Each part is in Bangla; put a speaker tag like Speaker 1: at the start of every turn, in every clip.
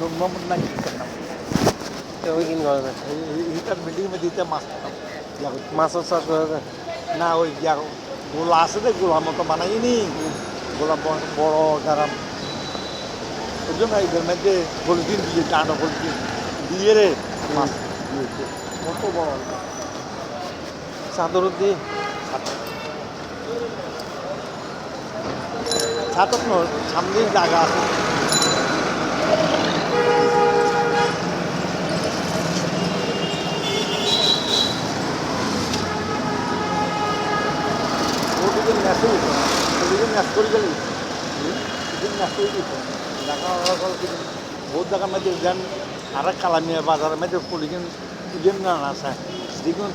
Speaker 1: নূর মোহাম্মদ নাকি নাম
Speaker 2: তো ওই কিন করে না
Speaker 1: হিটার বিল্ডিং মে দিতে মাছ
Speaker 2: মাছের চাষ করে না
Speaker 1: না ওই গোলা আছে যে গোলার মতো বানাইনি গোলা বড় গারাম ওই জন্য এদের মধ্যে পলিথিন দিয়ে টানা পলিথিন দিয়ে রে মাছ দিয়েছে কত বড়
Speaker 2: চাদর দিয়ে
Speaker 1: ছাতক নয় সামনেই জায়গা আছে ওদিকে ন্যাসে দিত ওদিকে ন্যাস করে গেলে ওদিকে ন্যাস করে দিত বহুত জায়গার মধ্যে যেন আর কালামিয়া বাজারের মধ্যে পলিথিন ইজেন না আছে দেখুন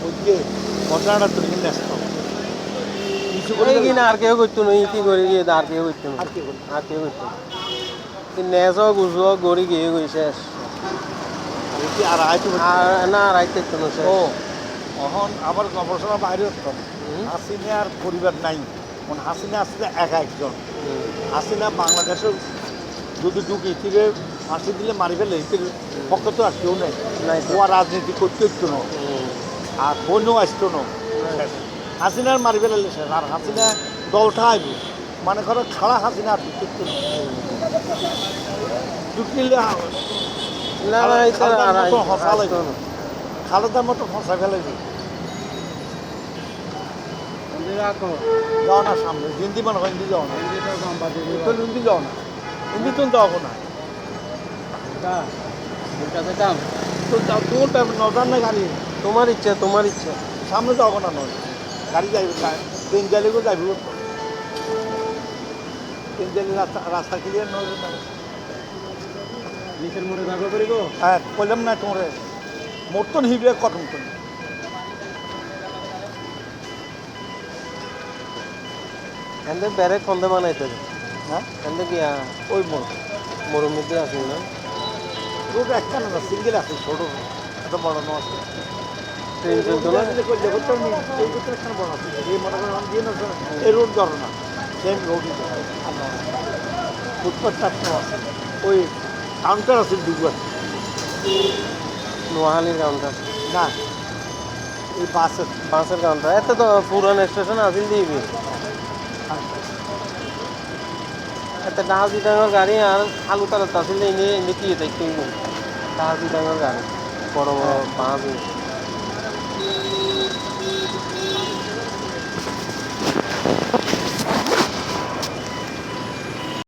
Speaker 1: ওদিকে ঘটনাটা তুলে ন্যাস্ত কিছু করে
Speaker 2: কিনা আর কেউ করতো না ইতি করে গিয়ে আর কেউ করতো না
Speaker 1: আর কি করি
Speaker 2: আর কেউ করতো না নেজও গুজও গড়ি গিয়ে গই শেষ
Speaker 1: আর আইতে
Speaker 2: আর না রাইতে তো না শেষ
Speaker 1: ও এখন আবার গবেষণা বাইরে হতো হাসিনার পরিবার নাই মানে হাসিনা আসলে একা একজন হাসিনা বাংলাদেশের যদি ঢুকি থেকে ফাঁসি দিলে মারি ফেলে এর পক্ষে তো আর কেউ নেই
Speaker 2: নাই
Speaker 1: ও আর রাজনীতি করতে হতো না আর বন্যও আসতো না হাসিনার মারি ফেলে শেষ আর হাসিনা দলটা আইব মানে করো খাড়া হাসিনা আর ঢুকতে না ঢুকিলে
Speaker 2: না না এটা আর
Speaker 1: হসা লাগবে খালেদার মতো ফসা ফেলে যাও না সামনে হিন্দি মনে হয় হিন্দি যাও না তো হিন্দি যাও না হিন্দি তো যাও না তো যাও তোর টাইম নজার না গাড়ি
Speaker 2: তোমার ইচ্ছা তোমার ইচ্ছা
Speaker 1: সামনে যাও না নয় গাড়ি যাইবে ট্রেন যাইলেও যাইব ট্রেন যাইলে রাস্তা ক্লিয়ার নয়
Speaker 2: নিচের মোড়ে থাকো করিব
Speaker 1: হ্যাঁ বললাম না তোমার মতন হিবে কটন তো
Speaker 2: এন্ড বেরে কন্দে বানাইতে
Speaker 1: হ্যাঁ
Speaker 2: এন্ড কি
Speaker 1: ওই মোড়
Speaker 2: মোড়ের মধ্যে আছে না
Speaker 1: রোড একটা না সিঙ্গেল আছে ছোটো এত বড় নয় আছে
Speaker 2: ট্রেন চলতো না
Speaker 1: এই ভিতরে একটা বড় আছে এই মনে করেন দিয়ে না এই রোড ধরো না সেম রোডই ফুটপাথ চারটা আছে ওই কাউন্টার আছে দুবার
Speaker 2: নোয়াখালীর কাউন্টার
Speaker 1: না এই বাসের
Speaker 2: বাসের কাউন্টার এত তো পুরান স্টেশন আছিল দিবি এত ডাহাজি ডাঙর গাড়ি আর আলু তারা আসলে এনে এনে কি দেখতে ডাহাজি ডাঙর গাড়ি বড় বড় বাস